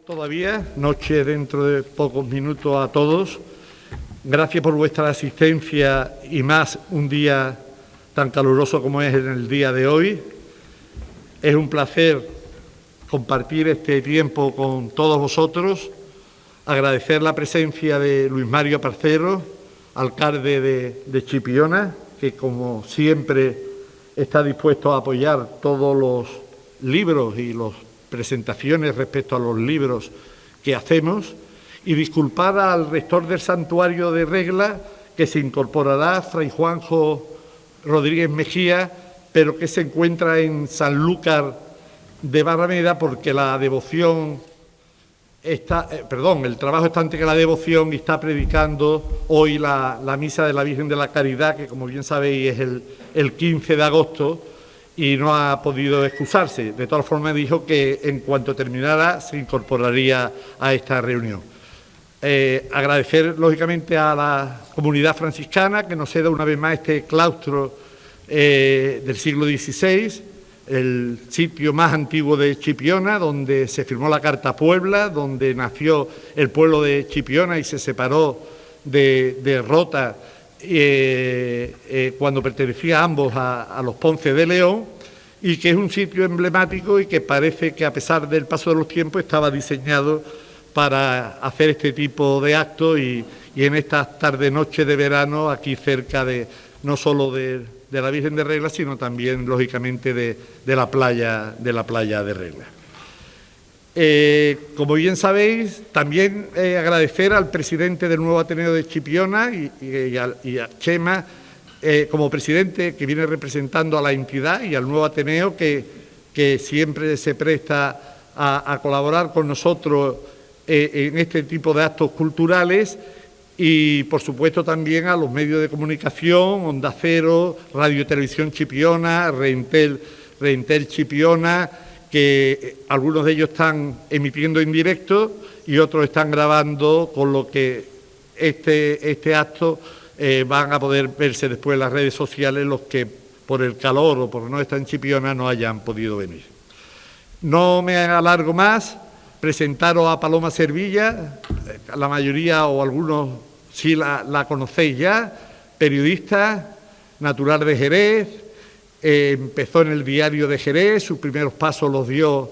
Todavía, noche dentro de pocos minutos a todos. Gracias por vuestra asistencia y más un día tan caluroso como es en el día de hoy. Es un placer compartir este tiempo con todos vosotros. Agradecer la presencia de Luis Mario Parcero, alcalde de Chipiona, que como siempre está dispuesto a apoyar todos los libros y las presentaciones respecto a los libros que hacemos, y disculpar al rector del Santuario de Regla, que se incorporará, Fray Juanjo Rodríguez Mejía, pero que se encuentra en Sanlúcar de Barrameda porque la devoción está, el trabajo está antes que la devoción, y está predicando hoy la misa de la Virgen de la Caridad, que como bien sabéis es el 15 de agosto, y no ha podido excusarse. De todas formas dijo que en cuanto terminara se incorporaría a esta reunión. Agradecer lógicamente a la comunidad franciscana que nos ceda una vez más este claustro del siglo XVI, el sitio más antiguo de Chipiona, donde se firmó la Carta Puebla, donde nació el pueblo de Chipiona y se separó de Rota cuando pertenecía ambos a los Ponce de León, y que es un sitio emblemático y que parece que a pesar del paso de los tiempos estaba diseñado para hacer este tipo de actos, y en estas tarde-noches de verano aquí cerca de no solo de la Virgen de Regla, sino también lógicamente de la playa de Regla. Como bien sabéis, también agradecer al presidente del nuevo Ateneo de Chipiona y a Chema, como presidente, que viene representando a la entidad, y al nuevo Ateneo que siempre se presta a colaborar con nosotros en este tipo de actos culturales, y por supuesto también a los medios de comunicación, Onda Cero, Radio Televisión Chipiona, Reintel Chipiona, que algunos de ellos están emitiendo en directo y otros están grabando, con lo que este acto van a poder verse después en las redes sociales los que por el calor o por no estar en Chipiona no hayan podido venir. No me alargo más. Presentaros a Paloma Servilla, la mayoría o algunos sí la conocéis ya, periodista, natural de Jerez, empezó en el Diario de Jerez, sus primeros pasos los dio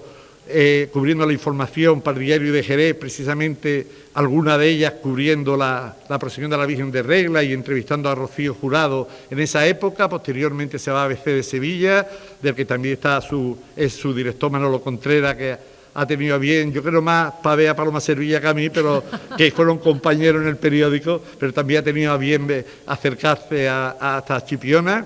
cubriendo la información para el Diario de Jerez, precisamente alguna de ellas cubriendo la procesión de la Virgen de Regla y entrevistando a Rocío Jurado en esa época. Posteriormente se va a ABC de Sevilla, del que también es su director Manolo Contreras, que ha tenido a bien, yo creo más para ver a Paloma Servilla que a mí, pero que fueron compañeros en el periódico, pero también ha tenido a bien acercarse hasta Chipiona.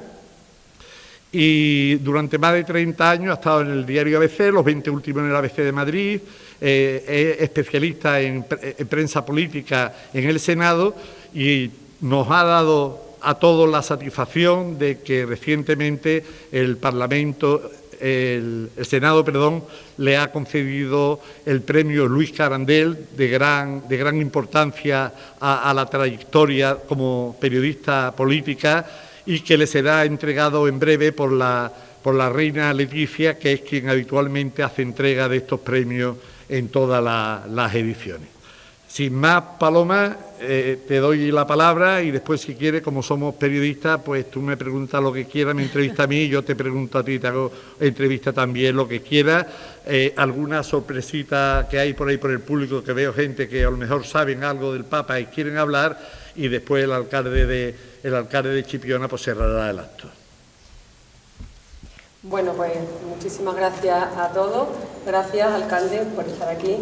Y durante más de 30 años ha estado en el diario ABC, los 20 últimos en el ABC de Madrid, es especialista en prensa política en el Senado, y nos ha dado a todos la satisfacción de que recientemente el Senado le ha concedido el premio Luis Carandel, de gran importancia a la trayectoria como periodista política, y que le será entregado en breve por la reina Leticia, que es quien habitualmente hace entrega de estos premios en todas las ediciones. Sin más, Paloma, te doy la palabra, y después, si quieres, como somos periodistas, pues tú me preguntas lo que quieras, me entrevistas a mí, y yo te pregunto a ti, te hago entrevista también, lo que quieras. Alguna sorpresita que hay por ahí por el público, que veo gente que a lo mejor saben algo del Papa y quieren hablar, y después el alcalde de Chipiona pues cerrará el acto. Bueno, pues muchísimas gracias a todos. Gracias, alcalde, por estar aquí.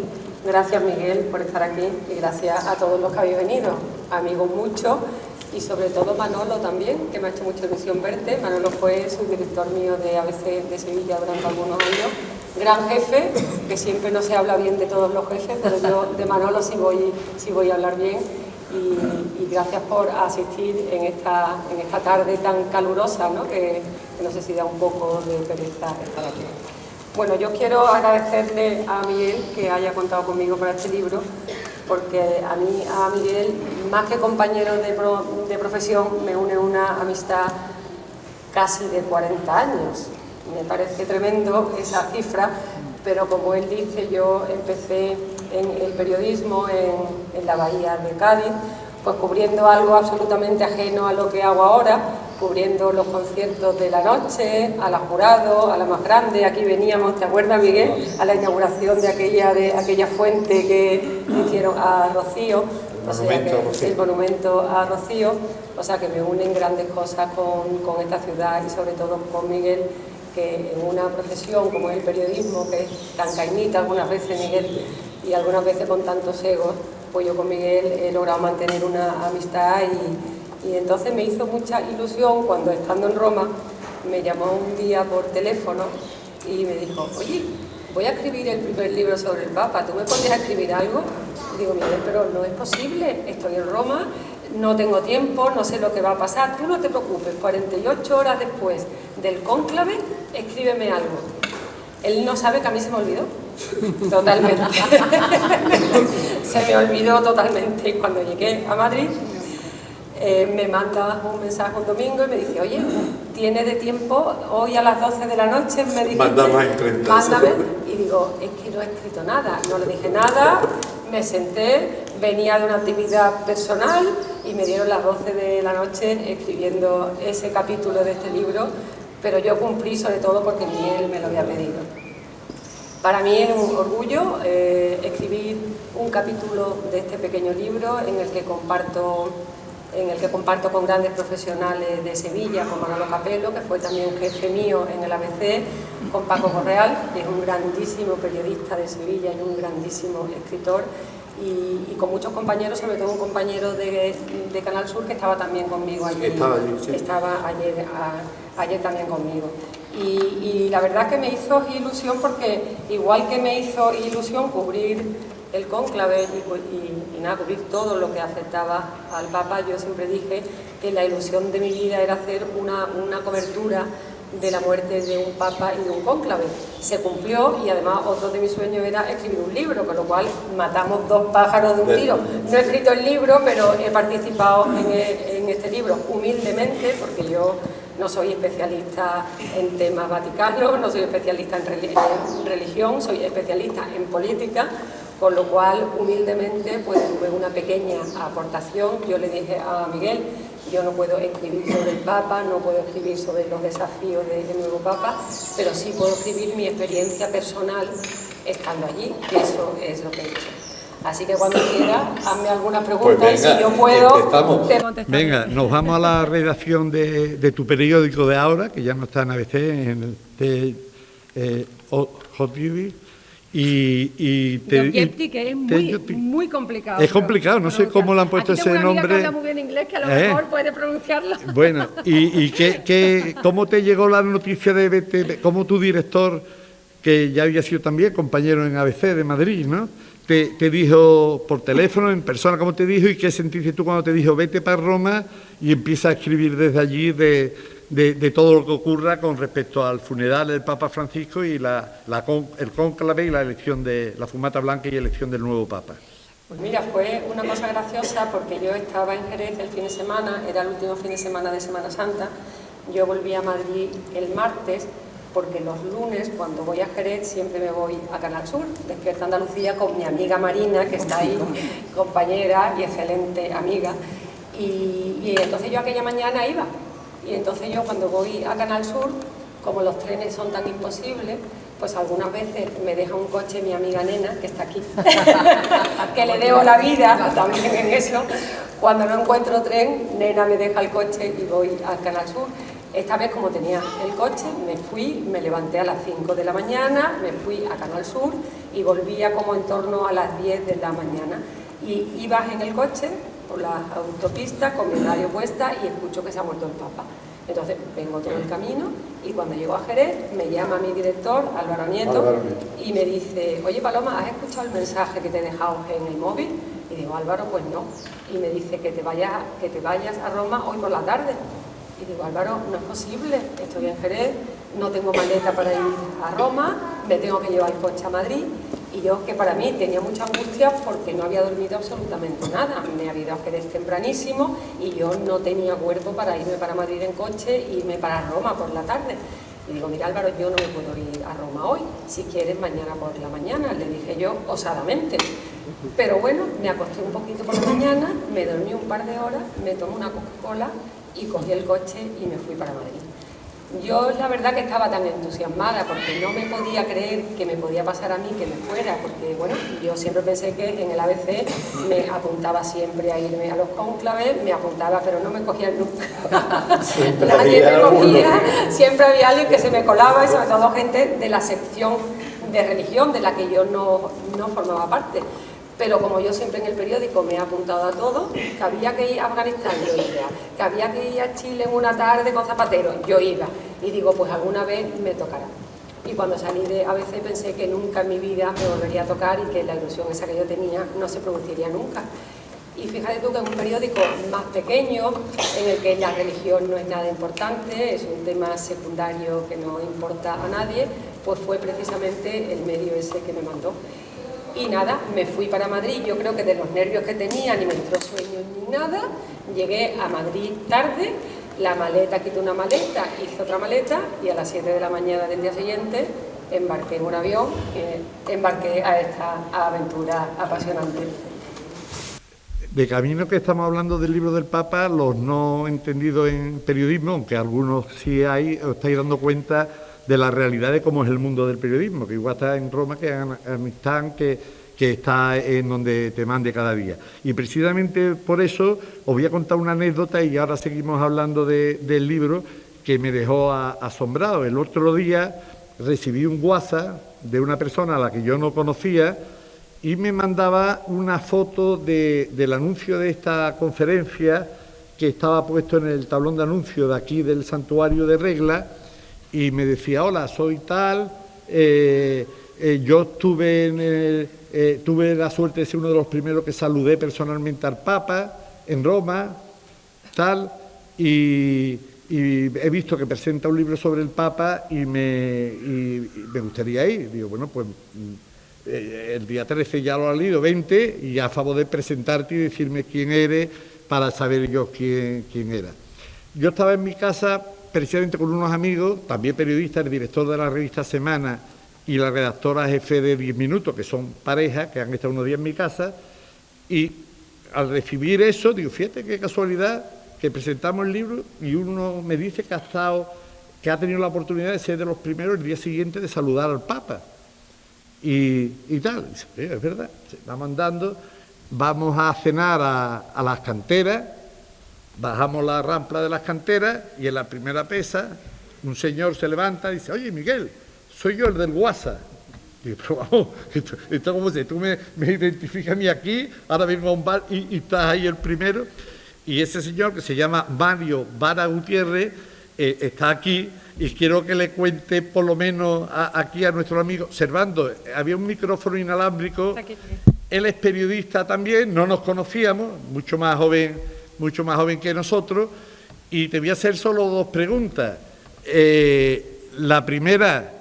Gracias, Miguel, por estar aquí. Y gracias a todos los que habéis venido. Amigos muchos, y sobre todo Manolo también, que me ha hecho mucha ilusión verte. Manolo fue subdirector mío de ABC de Sevilla durante algunos años. Gran jefe, que siempre no se habla bien de todos los jefes, pero yo de Manolo sí voy a hablar bien. Y gracias por asistir en esta tarde tan calurosa, ¿no? Que no sé si da un poco de pereza estar aquí. Bueno, yo quiero agradecerle a Miguel que haya contado conmigo para este libro, porque a Miguel, más que compañero de profesión, me une una amistad casi de 40 años. Me parece tremendo esa cifra, pero como él dice, yo empecé en el periodismo en la bahía de Cádiz, pues cubriendo algo absolutamente ajeno a lo que hago ahora, cubriendo los conciertos de la noche, a la Jurado, a la más grande. Aquí veníamos, ¿te acuerdas, Miguel?, a la inauguración de aquella fuente que hicieron a Rocío, el monumento a Rocío. O sea que me unen grandes cosas con esta ciudad y sobre todo con Miguel, que en una profesión como el periodismo, que es tan cañita algunas veces, Miguel, y algunas veces con tantos egos, pues yo con Miguel he logrado mantener una amistad y entonces me hizo mucha ilusión cuando, estando en Roma, me llamó un día por teléfono y me dijo: oye, voy a escribir el primer libro sobre el Papa, ¿tú me podrías escribir algo? Y digo: Miguel, pero no es posible, estoy en Roma, no tengo tiempo, no sé lo que va a pasar, tú no te preocupes, 48 horas después del cónclave, escríbeme algo. Él no sabe que a mí se me olvidó, totalmente. Se me olvidó totalmente. Y cuando llegué a Madrid, me manda un mensaje un domingo y me dice: oye, ¿tienes de tiempo hoy a las 12 de la noche? Me dijiste, mándame. Y digo: es que no he escrito nada, no le dije nada, me senté, venía de una actividad personal y me dieron las 12 de la noche escribiendo ese capítulo de este libro, pero yo cumplí sobre todo porque Miguel me lo había pedido. Para mí es un orgullo escribir un capítulo de este pequeño libro en el que comparto con grandes profesionales de Sevilla, con Manolo Capello, que fue también jefe mío en el ABC, con Paco Correal, que es un grandísimo periodista de Sevilla y un grandísimo escritor, y con muchos compañeros, sobre todo un compañero de Canal Sur que estaba también conmigo allí. Estaba ayer también conmigo. Y la verdad que me hizo ilusión porque, igual que me hizo ilusión cubrir el cónclave y nada, cubrir todo lo que afectaba al Papa, yo siempre dije que la ilusión de mi vida era hacer una cobertura de la muerte de un Papa y de un cónclave. Se cumplió y además otro de mis sueños era escribir un libro, con lo cual matamos dos pájaros de un tiro. No he escrito el libro, pero he participado en este libro humildemente, porque yo no soy especialista en temas vaticanos, no soy especialista en religión, soy especialista en política, con lo cual humildemente pues tuve una pequeña aportación. Yo le dije a Miguel: yo no puedo escribir sobre el Papa, no puedo escribir sobre los desafíos del nuevo Papa, pero sí puedo escribir mi experiencia personal estando allí, que eso es lo que he hecho. Así que cuando quiera, hazme alguna pregunta, pues venga, y si yo puedo, te contestaré. Venga, nos vamos a la redacción de tu periódico de ahora, que ya no está en ABC, en el Hot Beauty. Y que es muy complicado. Es complicado, no sé cómo le han puesto ese nombre. Aquí tengo una amiga que habla muy bien inglés, que a lo mejor puede pronunciarlo. Bueno, ¿cómo te llegó la noticia de BTV? ¿Cómo tu director, que ya había sido también compañero en ABC de Madrid, ¿no?, te dijo por teléfono, en persona, cómo te dijo y qué sentiste tú cuando te dijo vete para Roma y empieza a escribir desde allí de todo lo que ocurra con respecto al funeral del Papa Francisco y el cónclave y la elección de la fumata blanca y elección del nuevo Papa? Pues mira, fue una cosa graciosa porque yo estaba en Jerez el fin de semana, era el último fin de semana de Semana Santa. Yo volví a Madrid el martes, porque los lunes, cuando voy a Jerez, siempre me voy a Canal Sur, Despierta Andalucía, con mi amiga Marina, que está ahí, compañera y excelente amiga. Y entonces yo aquella mañana iba. Y entonces yo, cuando voy a Canal Sur, como los trenes son tan imposibles, pues algunas veces me deja un coche mi amiga Nena, que está aquí, que le debo la vida también en eso. Cuando no encuentro tren, Nena me deja el coche y voy al Canal Sur. Esta vez, como tenía el coche, me levanté a las 5 de la mañana, me fui a Canal Sur y volvía como en torno a las 10 de la mañana. Y ibas en el coche por la autopista con mi radio puesta y escucho que se ha muerto el Papa. Entonces vengo todo el camino y cuando llego a Jerez me llama mi director, Álvaro Nieto, y me dice: oye Paloma, ¿has escuchado el mensaje que te he dejado en el móvil? Y digo: Álvaro, pues no. Y me dice que te vayas a Roma hoy por la tarde. Y digo: Álvaro, no es posible, estoy en Jerez, no tengo maleta para ir a Roma, me tengo que llevar el coche a Madrid. Y yo, que para mí tenía mucha angustia porque no había dormido absolutamente nada, me había ido a Jerez tempranísimo y yo no tenía cuerpo para irme para Madrid en coche e irme para Roma por la tarde. Y digo: mira Álvaro, yo no me puedo ir a Roma hoy, si quieres mañana por la mañana, le dije yo osadamente. Pero bueno, me acosté un poquito por la mañana, me dormí un par de horas, me tomé una Coca-Cola y cogí el coche y me fui para Madrid. Yo la verdad que estaba tan entusiasmada porque no me podía creer que me podía pasar a mí que me fuera, porque bueno, yo siempre pensé que en el ABC me apuntaba siempre a irme a los cónclaves, me apuntaba pero no me cogían nunca. Nadie me cogía, siempre había alguien que se me colaba y sobre todo gente de la sección de religión de la que yo no formaba parte. Pero como yo siempre en el periódico me he apuntado a todo, que había que ir a Afganistán, yo iba, que había que ir a Chile en una tarde con Zapatero, yo iba. Y digo, pues alguna vez me tocará. Y cuando salí de ABC pensé que nunca en mi vida me volvería a tocar y que la ilusión esa que yo tenía no se produciría nunca. Y fíjate tú que en un periódico más pequeño, en el que la religión no es nada importante, es un tema secundario que no importa a nadie, pues fue precisamente el medio ese que me mandó. Y nada, me fui para Madrid, yo creo que de los nervios que tenía, ni me entró sueño ni nada, llegué a Madrid tarde, la maleta, quité una maleta, hice otra maleta y a las 7 de la mañana del día siguiente embarqué en un avión, embarqué a esta aventura apasionante. De camino que estamos hablando del libro del Papa, los no entendidos en periodismo, aunque algunos sí hay, os estáis dando cuenta de la realidad de cómo es el mundo del periodismo, que igual está en Roma, que en Afganistán, que está en donde te mande cada día. Y precisamente por eso os voy a contar una anécdota y ahora seguimos hablando del libro que me dejó asombrado. El otro día recibí un WhatsApp de una persona a la que yo no conocía y me mandaba una foto del anuncio de esta conferencia que estaba puesto en el tablón de anuncio de aquí del Santuario de Regla. Y me decía, hola, soy tal, yo tuve la suerte de ser uno de los primeros que saludé personalmente al Papa en Roma, tal, y he visto que presenta un libro sobre el Papa y me gustaría ir. Digo, bueno, pues el día 13 ya lo has leído, 20, y a favor de presentarte y decirme quién eres para saber yo quién era. Yo estaba en mi casa precisamente con unos amigos, también periodistas, el director de la revista Semana y la redactora jefe de 10 Minutos, que son pareja, que han estado unos días en mi casa, y al recibir eso, digo, fíjate qué casualidad que presentamos el libro y uno me dice que ha tenido la oportunidad de ser de los primeros el día siguiente de saludar al Papa. Y tal, dice, es verdad, vamos andando, vamos a cenar a las canteras. Bajamos la rampa de las canteras y en la primera pesa un señor se levanta y dice, oye, Miguel, soy yo el del WhatsApp. Digo, pero vamos, esto como si tú me identificas a mí aquí, ahora vengo a un bar y estás ahí el primero. Y ese señor, que se llama Mario Vara Gutiérrez, está aquí y quiero que le cuente por lo menos aquí a nuestro amigo Servando. Había un micrófono inalámbrico, él es periodista también, no nos conocíamos, mucho más joven que nosotros, y te voy a hacer solo dos preguntas. La primera,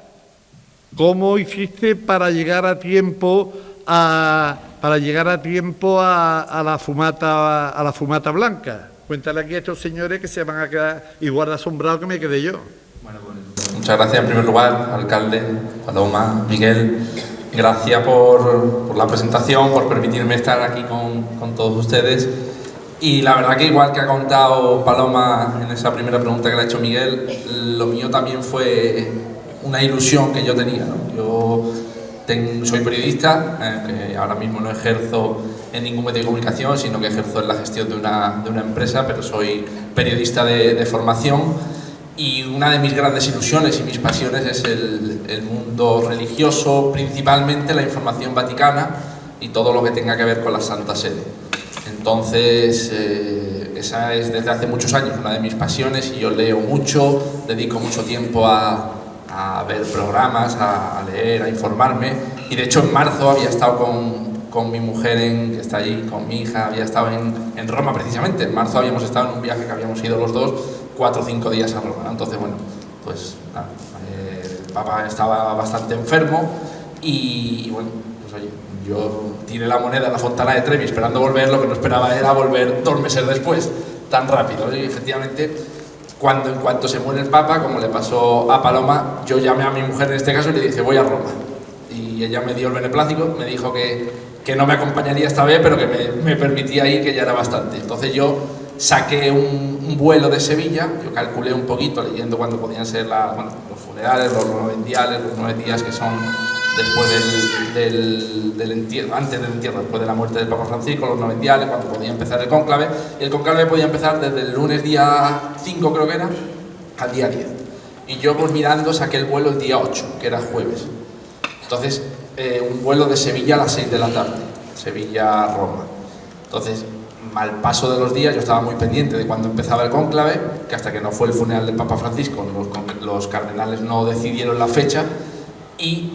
¿cómo hiciste para llegar a tiempo a la fumata blanca? Cuéntale aquí a estos señores que se van a quedar igual de asombrados que me quedé yo. Bueno, pues, muchas gracias en primer lugar, alcalde, Paloma, Miguel. Gracias por la presentación, por permitirme estar aquí con todos ustedes. Y la verdad que igual que ha contado Paloma en esa primera pregunta que le ha hecho Miguel, lo mío también fue una ilusión que yo tenía, ¿no? Yo soy periodista, que ahora mismo no ejerzo en ningún medio de comunicación, sino que ejerzo en la gestión de una empresa, pero soy periodista de formación, y una de mis grandes ilusiones y mis pasiones es el mundo religioso, principalmente la información vaticana y todo lo que tenga que ver con la Santa Sede. Entonces, esa es desde hace muchos años una de mis pasiones y yo leo mucho, dedico mucho tiempo a ver programas, a leer, a informarme, y de hecho en marzo había estado con mi mujer, que está allí, con mi hija, había estado en Roma precisamente. En marzo habíamos estado en un viaje que habíamos ido los dos 4 o 5 días a Roma, ¿no? Entonces, bueno, pues nada, el Papa estaba bastante enfermo y bueno, pues oye, yo tiré la moneda en la Fontana de Trevi esperando volver, lo que no esperaba era volver 2 meses después, tan rápido. Y efectivamente, en cuanto se muere el Papa, como le pasó a Paloma, yo llamé a mi mujer en este caso y le dije, voy a Roma. Y ella me dio el beneplácito, me dijo que que no me acompañaría esta vez, pero que me permitía ir, que ya era bastante. Entonces yo saqué un vuelo de Sevilla, yo calculé un poquito leyendo cuándo podían ser los funerales, los novendiales, los 9 días que son después del entierro, antes del entierro, después de la muerte del Papa Francisco, los novendiales, cuando podía empezar el cónclave, y el cónclave podía empezar desde el lunes día 5, creo que era, al día 10. Y yo pues mirando saqué el vuelo el día 8, que era jueves. Entonces, un vuelo de Sevilla a las 6 de la tarde, Sevilla-Roma. Entonces, al paso de los días, yo estaba muy pendiente de cuando empezaba el cónclave, que hasta que no fue el funeral del Papa Francisco, los cardenales no decidieron la fecha, y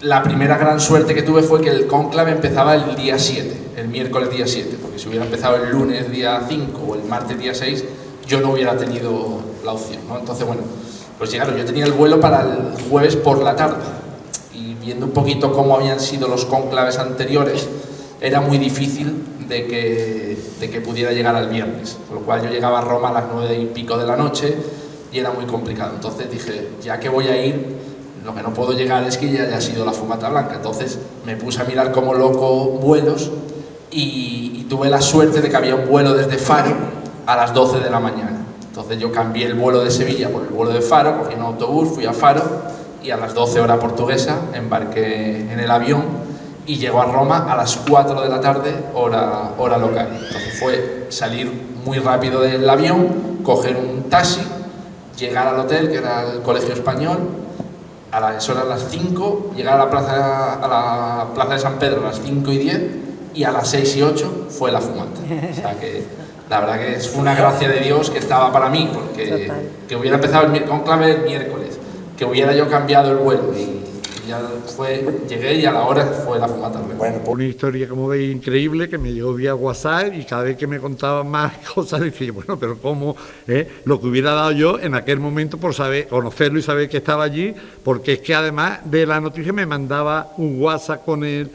la primera gran suerte que tuve fue que el cónclave empezaba el día 7, el miércoles día 7, porque si hubiera empezado el lunes día 5 o el martes día 6, yo no hubiera tenido la opción, ¿no? Entonces, bueno, pues llegaron, yo tenía el vuelo para el jueves por la tarde, y viendo un poquito cómo habían sido los cónclaves anteriores, era muy difícil de que pudiera llegar al viernes, con lo cual yo llegaba a Roma a las 9 y pico de la noche y era muy complicado. Entonces dije, ya que voy a ir, lo que no puedo llegar es que ya haya sido la fumata blanca. Entonces me puse a mirar como loco vuelos y tuve la suerte de que había un vuelo desde Faro a las 12 de la mañana. Entonces yo cambié el vuelo de Sevilla por el vuelo de Faro, cogí un autobús, fui a Faro y a las 12 horas portuguesa embarqué en el avión y llegó a Roma a las 4 de la tarde, hora local. Entonces fue salir muy rápido del avión, coger un taxi, llegar al hotel, que era el Colegio Español, a las horas las 5, llegar a la plaza de San Pedro a las 5 y 10, y a las 6 y 8 fue la fumata. O sea que la verdad que es una gracia de Dios que estaba para mí, porque que hubiera empezado el cónclave el miércoles, que hubiera yo cambiado el vuelo y ya llegué y a la hora fue la fumata. Bueno, pues una historia, como veis, increíble, que me llegó vía WhatsApp, y cada vez que me contaban más cosas decía, bueno, pero ¿cómo? Lo que hubiera dado yo en aquel momento por saber, conocerlo y saber que estaba allí, porque es que además de la noticia me mandaba un WhatsApp con el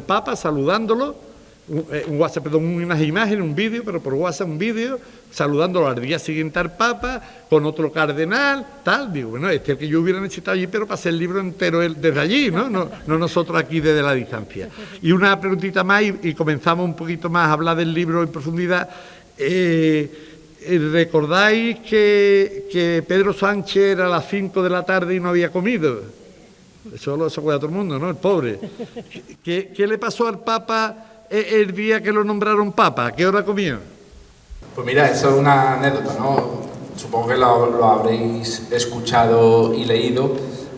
Papa saludándolo, un WhatsApp, perdón, unas imágenes, un vídeo, pero por WhatsApp un vídeo, saludándolo al día siguiente al Papa, con otro cardenal, tal. Digo, bueno, este es el que yo hubiera necesitado allí, pero para hacer el libro entero desde allí, ¿no? No nosotros aquí desde la distancia. Y una preguntita más, y comenzamos un poquito más a hablar del libro en profundidad. ¿Recordáis que Pedro Sánchez era a las 5 de la tarde y no había comido? Eso lo acuerda todo el mundo, ¿no? El pobre. ¿Qué le pasó al Papa el día que lo nombraron Papa? ¿A qué hora comió? Pues mira, eso es una anécdota, ¿no? Supongo que lo habréis escuchado y leído.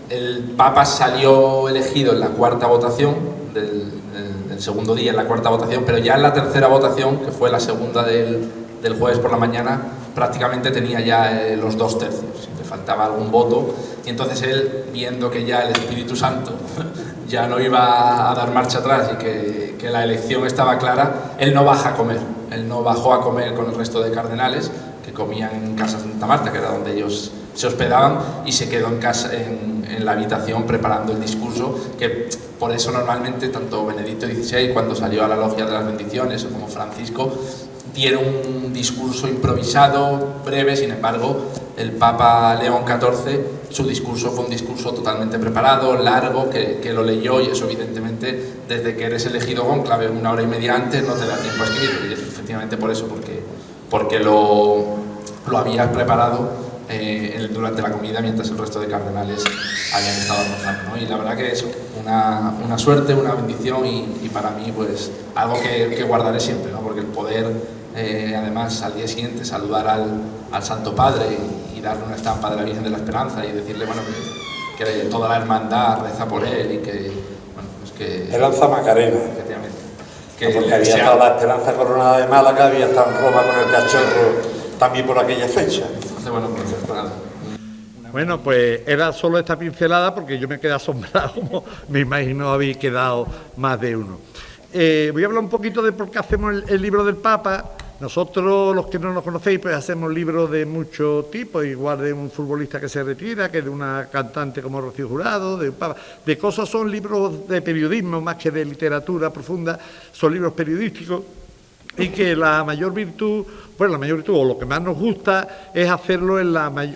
El Papa salió elegido en la cuarta votación, del segundo día en la cuarta votación, pero ya en la tercera votación, que fue la segunda del jueves por la mañana, prácticamente tenía ya los 2 tercios, le faltaba algún voto, y entonces él, viendo que ya el Espíritu Santo ya no iba a dar marcha atrás y que la elección estaba clara, él no baja a comer, él no bajó a comer con el resto de cardenales, que comían en casa de Santa Marta, que era donde ellos se hospedaban, y se quedó en casa, en la habitación, preparando el discurso, que por eso normalmente tanto Benedicto XVI, cuando salió a la logia de las bendiciones, como Francisco, dieron un discurso improvisado, breve. Sin embargo, el Papa León XIV, su discurso fue un discurso totalmente preparado, largo, que lo leyó, y eso evidentemente, desde que eres elegido cónclave 1 hora y media antes, no te da tiempo a escribirlo, y es efectivamente por eso, porque lo habías preparado durante la comida, mientras el resto de cardenales habían estado almorzando, ¿no? Y la verdad que es una suerte, una bendición, y para mí pues algo que guardaré siempre, ¿no? Porque el poder además al día siguiente saludar al Santo Padre y darle una estampa de la Virgen de la Esperanza y decirle, bueno, que toda la hermandad reza por él, y que, bueno, pues que... Esperanza Macarena. Efectivamente. Porque había estado la Esperanza Coronada de Málaga, había estado en Roma con el cachorro también por aquella fecha. Entonces, bueno, pues esperado. Bueno, pues era solo esta pincelada, porque yo me quedé asombrado, como me imagino habéis quedado más de uno. Voy a hablar un poquito de por qué hacemos el libro del Papa. Nosotros, los que no nos conocéis, pues hacemos libros de mucho tipo, igual de un futbolista que se retira, que de una cantante como Rocío Jurado, de un Papa. De cosas son libros de periodismo más que de literatura profunda, son libros periodísticos, y que la mayor virtud, o lo que más nos gusta, es hacerlo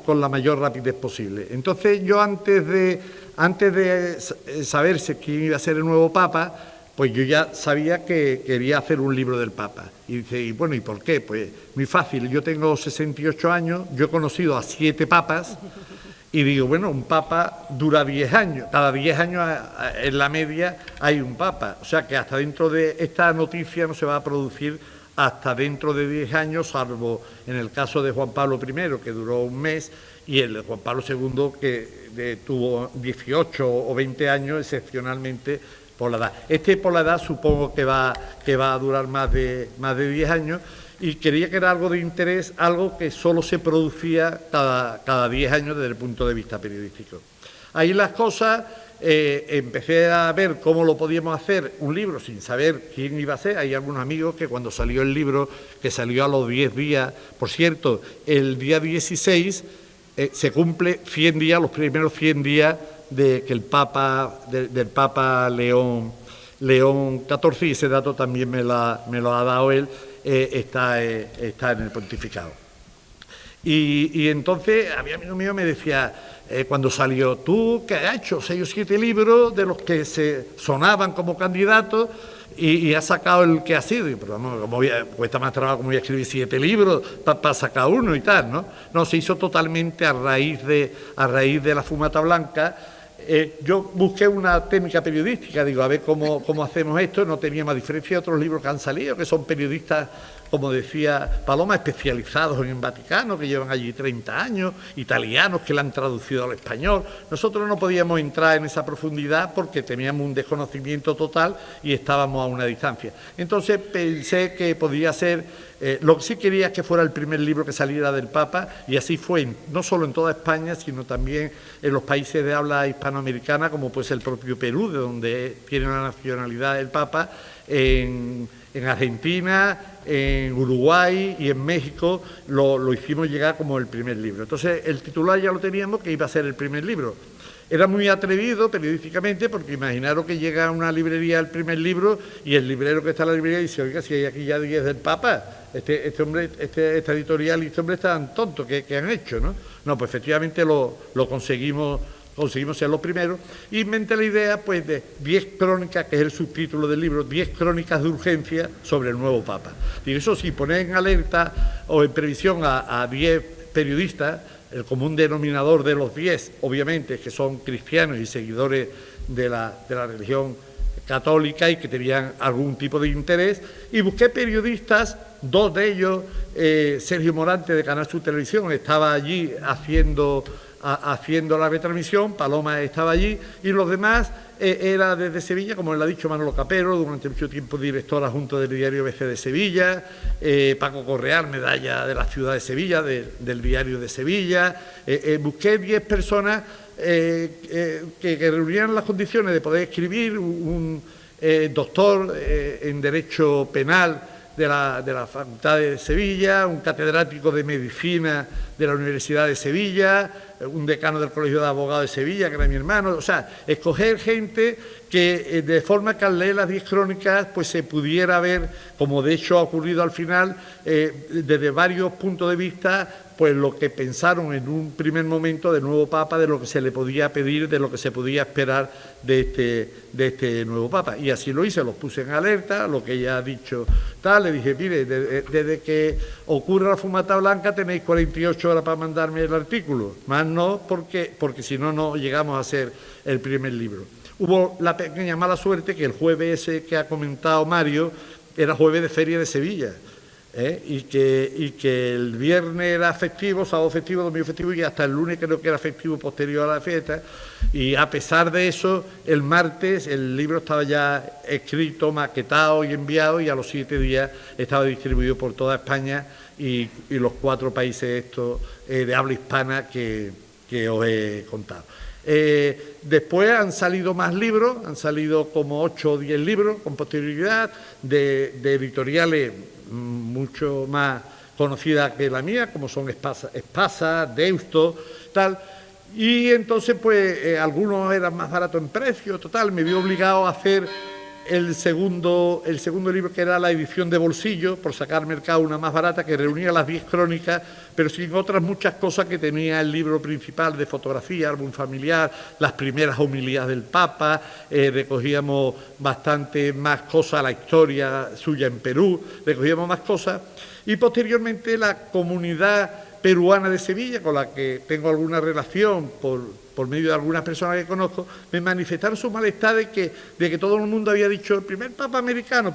con la mayor rapidez posible. Entonces yo antes de saberse quién iba a ser el nuevo Papa, pues yo ya sabía que quería hacer un libro del Papa. Y dice, y bueno, ¿y por qué? Pues muy fácil, yo tengo 68 años, yo he conocido a 7 papas, y digo, bueno, un papa dura 10 años, cada 10 años en la media hay un papa, o sea que hasta dentro de esta noticia no se va a producir hasta dentro de 10 años, salvo en el caso de Juan Pablo I, que duró un mes, y el de Juan Pablo II, que tuvo 18 o 20 años, excepcionalmente, por la edad. Por la edad supongo que va a durar más de 10 años, y quería que era algo de interés, algo que solo se producía cada 10 años desde el punto de vista periodístico. Ahí las cosas, empecé a ver cómo lo podíamos hacer, un libro sin saber quién iba a ser. Hay algunos amigos que cuando salió el libro, que salió a los 10 días, por cierto, el día 16 se cumple 100 días, los primeros 100 días de que el Papa, del Papa León XIV, y ese dato también me lo ha dado él, está en el pontificado. Y entonces, había amigo mío me decía, cuando salió, ¿tú qué has hecho? 6 o 7 libros de los que se sonaban como candidatos y has sacado el que ha sido. Y, pero vamos, cuesta más trabajo como voy a escribir 7 libros para sacar uno y tal, ¿no? No, se hizo totalmente a raíz de la fumata blanca. Yo busqué una técnica periodística, digo, a ver cómo hacemos esto. No tenía más diferencia de otros libros que han salido, que son periodistas, como decía Paloma, especializados en el Vaticano, que llevan allí 30 años, italianos que la han traducido al español. Nosotros no podíamos entrar en esa profundidad porque teníamos un desconocimiento total y estábamos a una distancia. Entonces pensé que podía ser, lo que sí quería es que fuera el primer libro que saliera del Papa, y así fue, no solo en toda España, sino también en los países de habla hispanoamericana, como puede ser el propio Perú, de donde tiene la nacionalidad el Papa, en Argentina, en Uruguay y en México lo hicimos llegar como el primer libro. Entonces el titular ya lo teníamos, que iba a ser el primer libro. Era muy atrevido periodísticamente, porque imaginaros que llega a una librería el primer libro y el librero que está en la librería dice, oiga, si hay aquí ya 10 del Papa, esta editorial y este hombre están tontos, ¿qué han hecho? No, pues efectivamente lo conseguimos ser los primeros, y inventé la idea pues de 10 crónicas, que es el subtítulo del libro, 10 crónicas de urgencia sobre el nuevo Papa. Y eso sí, poner en alerta o en previsión a 10 periodistas, el común denominador de los 10, obviamente, que son cristianos y seguidores de la religión católica y que tenían algún tipo de interés, y busqué periodistas, 2 de ellos, Sergio Morante de Canal Sur Televisión, estaba allí haciendo la retransmisión, Paloma estaba allí, y los demás era desde Sevilla, como le ha dicho Manolo Capero, durante mucho tiempo director adjunto del diario ABC de Sevilla, Paco Correal, medalla de la ciudad de Sevilla, del diario de Sevilla. Busqué 10 personas que reunían las condiciones de poder escribir, un doctor en Derecho Penal de la Facultad de Sevilla, un catedrático de Medicina de la Universidad de Sevilla, un decano del Colegio de Abogados de Sevilla, que era mi hermano. O sea, escoger gente que de forma que al leer las 10 crónicas pues se pudiera ver, como de hecho ha ocurrido al final, desde varios puntos de vista, pues lo que pensaron en un primer momento del nuevo Papa, de lo que se le podía pedir, de lo que se podía esperar de este nuevo Papa. Y así lo hice, los puse en alerta, lo que ella ha dicho tal, le dije, mire, desde que ocurra la fumata blanca tenéis 48 horas para mandarme el artículo, más no, porque si no, no llegamos a hacer el primer libro. Hubo la pequeña mala suerte que el jueves ese que ha comentado Mario era jueves de Feria de Sevilla, y que el viernes era festivo, sábado festivo, domingo festivo, y hasta el lunes creo que era festivo posterior a la fiesta. Y a pesar de eso, el martes el libro estaba ya escrito, maquetado y enviado, y a los 7 días estaba distribuido por toda España y los 4 países estos de habla hispana que os he contado. Después han salido más libros, han salido como 8 o 10 libros con posterioridad de editoriales mucho más conocidas que la mía, como son Espasa, Deusto, tal. Y entonces pues algunos eran más baratos en precio, total, me vi obligado a hacer el segundo libro, que era la edición de bolsillo, por sacar mercado una más barata, que reunía las 10 crónicas, pero sin otras muchas cosas que tenía el libro principal de fotografía, álbum familiar, las primeras homilías del Papa, recogíamos bastante más cosas, la historia suya en Perú, recogíamos más cosas, y posteriormente la comunidad peruana de Sevilla, con la que tengo alguna relación por medio de algunas personas que conozco, me manifestaron su malestar de que todo el mundo había dicho el primer papa americano,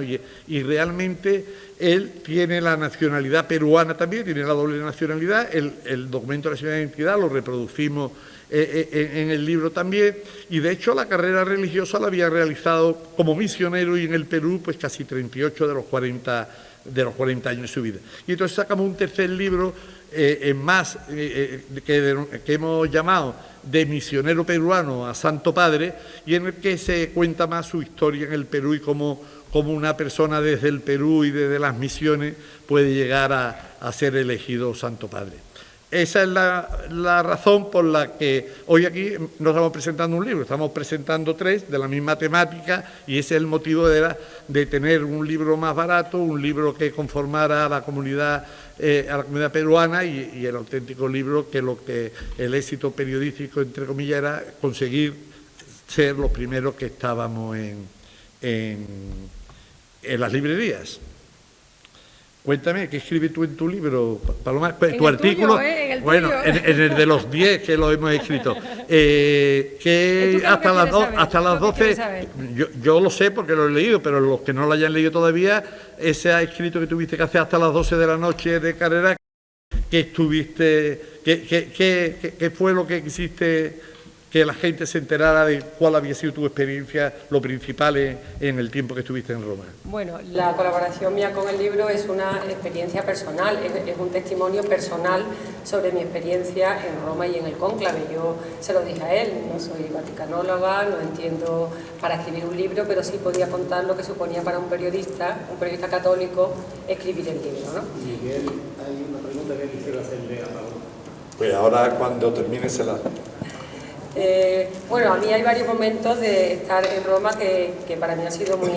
y realmente él tiene la nacionalidad peruana también, tiene la doble nacionalidad, el documento de la ciudad de identidad lo reproducimos en el libro también, y de hecho la carrera religiosa la había realizado como misionero y en el Perú pues casi 38 de los 40 años de su vida. Y entonces sacamos un tercer libro que hemos llamado De misionero peruano a Santo Padre, y en el que se cuenta más su historia en el Perú y cómo una persona desde el Perú y desde las misiones puede llegar a ser elegido Santo Padre. Esa es la razón por la que hoy aquí no estamos presentando un libro, estamos presentando 3 de la misma temática, y ese es el motivo de tener un libro más barato, un libro que conformara a la comunidad peruana, y el auténtico libro que el éxito periodístico, entre comillas, era conseguir ser los primeros que estábamos en las librerías. Cuéntame, ¿qué escribes tú en tu libro, Paloma? Tu artículo, bueno, en el de los 10 que lo hemos escrito. Que hasta las 12, yo lo sé porque lo he leído, pero los que no lo hayan leído todavía, ese escrito que tuviste que hacer hasta las 12 de la noche de carrera, que estuviste, ¿qué fue lo que quisiste que la gente se enterara de cuál había sido tu experiencia, lo principal en el tiempo que estuviste en Roma? Bueno, la colaboración mía con el libro es una experiencia personal, es un testimonio personal sobre mi experiencia en Roma y en el cónclave. Yo se lo dije a él, no soy vaticanóloga, no entiendo para escribir un libro, pero sí podía contar lo que suponía para un periodista católico, escribir el libro, ¿no? Miguel, hay una pregunta que quisiera hacerle a Paloma. Pues ahora, cuando termine, se la... Bueno, a mí hay varios momentos de estar en Roma que para mí han sido muy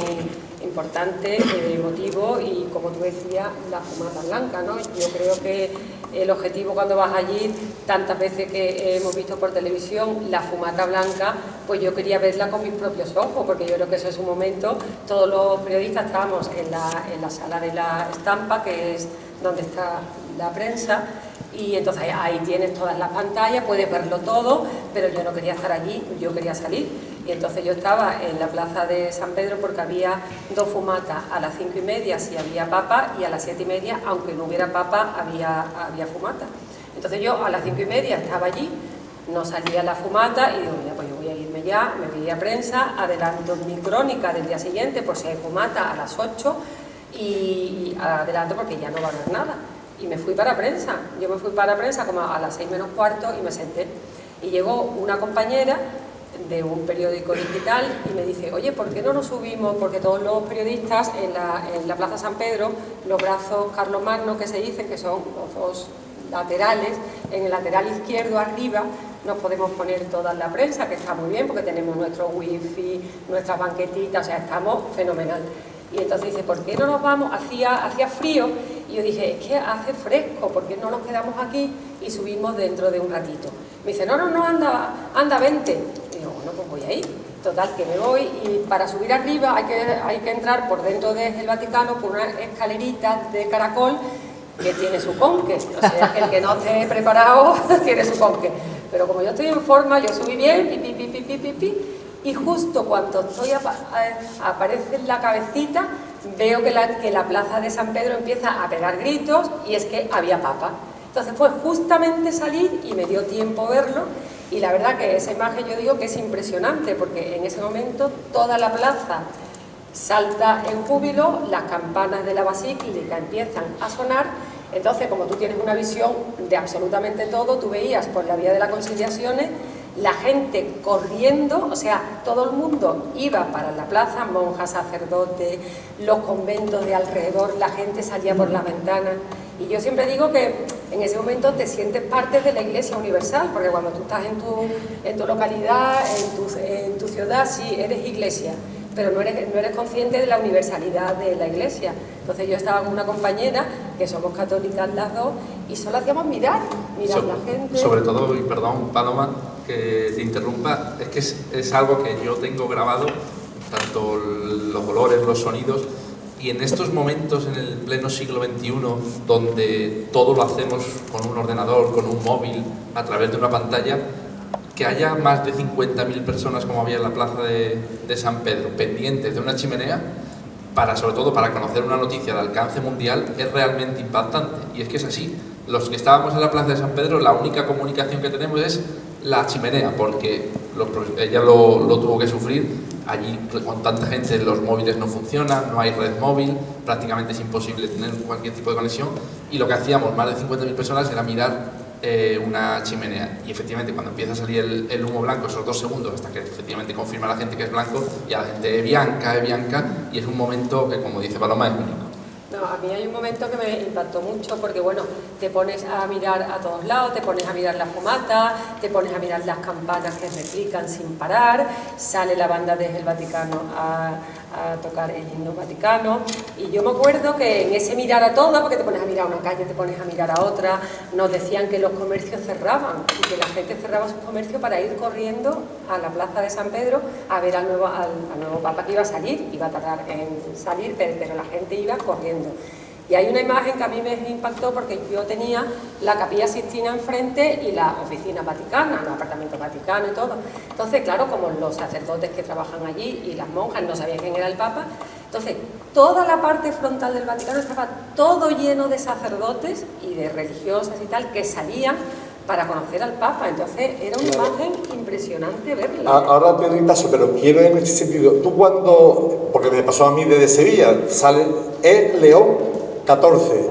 importantes, emotivos, y como tú decías, la fumata blanca, ¿no? Yo creo que el objetivo cuando vas allí, tantas veces que hemos visto por televisión la fumata blanca, pues yo quería verla con mis propios ojos, porque yo creo que eso es un momento. Todos los periodistas estábamos en la sala de la estampa, que es donde está la prensa, y entonces ahí tienes todas las pantallas, puedes verlo todo, pero yo no quería estar allí, yo quería salir. Y entonces yo estaba en la plaza de San Pedro porque había 2 fumatas, a las 5:30 si había papa, y a las 7:30, aunque no hubiera papa, había fumata. Entonces yo a las 5:30 estaba allí, no salía la fumata, y digo, mira, pues yo voy a irme ya, me pedí a prensa, adelanto mi crónica del día siguiente por si hay fumata a las 8, y adelanto porque ya no va a haber nada. Y me fui para prensa. Yo me fui para prensa como a las 6 menos cuarto y me senté. Y llegó una compañera de un periódico digital y me dice, oye, ¿por qué no nos subimos? Porque todos los periodistas en la Plaza San Pedro, los brazos carlomagnos que se dicen, que son los 2 laterales, en el lateral izquierdo arriba nos podemos poner toda la prensa, que está muy bien porque tenemos nuestro wifi, nuestras banquetitas, o sea, estamos fenomenal. Y entonces dice, ¿por qué no nos vamos? Hacía frío, y yo dije, es que hace fresco, ¿por qué no nos quedamos aquí y subimos dentro de un ratito? Me dice, no, anda, vente. Y digo, bueno, pues voy a ir. Total, que me voy, y para subir arriba hay que entrar por dentro del Vaticano por una escalerita de caracol que tiene su conque. O sea, que el que no esté preparado tiene su conque. Pero como yo estoy en forma, yo subí bien, y justo cuando aparece en la cabecita, veo que la plaza de San Pedro empieza a pegar gritos, y es que había papa. Entonces fue justamente salir y me dio tiempo verlo, y la verdad que esa imagen yo digo que es impresionante, porque en ese momento toda la plaza salta en júbilo, las campanas de la basílica empiezan a sonar. Entonces, como tú tienes una visión de absolutamente todo, tú veías por la vía de las Conciliaciones la gente corriendo, o sea, todo el mundo iba para la plaza, monjas, sacerdotes, los conventos de alrededor, la gente salía por las ventanas. Y yo siempre digo que en ese momento te sientes parte de la Iglesia Universal, porque cuando tú estás en tu localidad, en tu ciudad, sí, eres iglesia, pero no eres consciente de la universalidad de la Iglesia. Entonces yo estaba con una compañera, que somos católicas las dos, y solo hacíamos mirar la gente. Sobre todo, y perdón, Paloma, que te interrumpa, es que es algo que yo tengo grabado, tanto los olores, los sonidos, y en estos momentos, en el pleno siglo XXI, donde todo lo hacemos con un ordenador, con un móvil, a través de una pantalla, que haya más de 50.000 personas, como había en la plaza de San Pedro, pendientes de una chimenea, sobre todo para conocer una noticia de alcance mundial, es realmente impactante. Y es que es así. Los que estábamos en la plaza de San Pedro, la única comunicación que tenemos es la chimenea, porque ella lo tuvo que sufrir. Allí, con tanta gente, los móviles no funcionan, no hay red móvil, prácticamente es imposible tener cualquier tipo de conexión, y lo que hacíamos, más de 50.000 personas, era mirar una chimenea, y efectivamente cuando empieza a salir el humo blanco, esos 2 segundos hasta que efectivamente confirma la gente que es blanco, y a la gente bianca, y es un momento que, como dice Paloma, es único. No, a mí hay un momento que me impactó mucho porque, bueno, te pones a mirar a todos lados, te pones a mirar la fumata, te pones a mirar las campanas que replican sin parar, sale la banda desde el Vaticano a tocar el himno vaticano, y yo me acuerdo que en ese mirar a todo, porque te pones a mirar a una calle, te pones a mirar a otra, nos decían que los comercios cerraban y que la gente cerraba sus comercios para ir corriendo a la plaza de San Pedro a ver al nuevo Papa que iba a salir, iba a tardar en salir, pero la gente iba corriendo. Y hay una imagen que a mí me impactó porque yo tenía la Capilla Sixtina enfrente y la oficina vaticana, los apartamentos vaticanos y todo. Entonces, claro, como los sacerdotes que trabajan allí y las monjas no sabían quién era el Papa, entonces toda la parte frontal del Vaticano estaba todo lleno de sacerdotes y de religiosas y tal que salían para conocer al Papa. Entonces era una imagen impresionante verla. Ahora te doy paso, pero quiero en este sentido, tú cuando, porque me pasó a mí desde Sevilla, sale el León 14,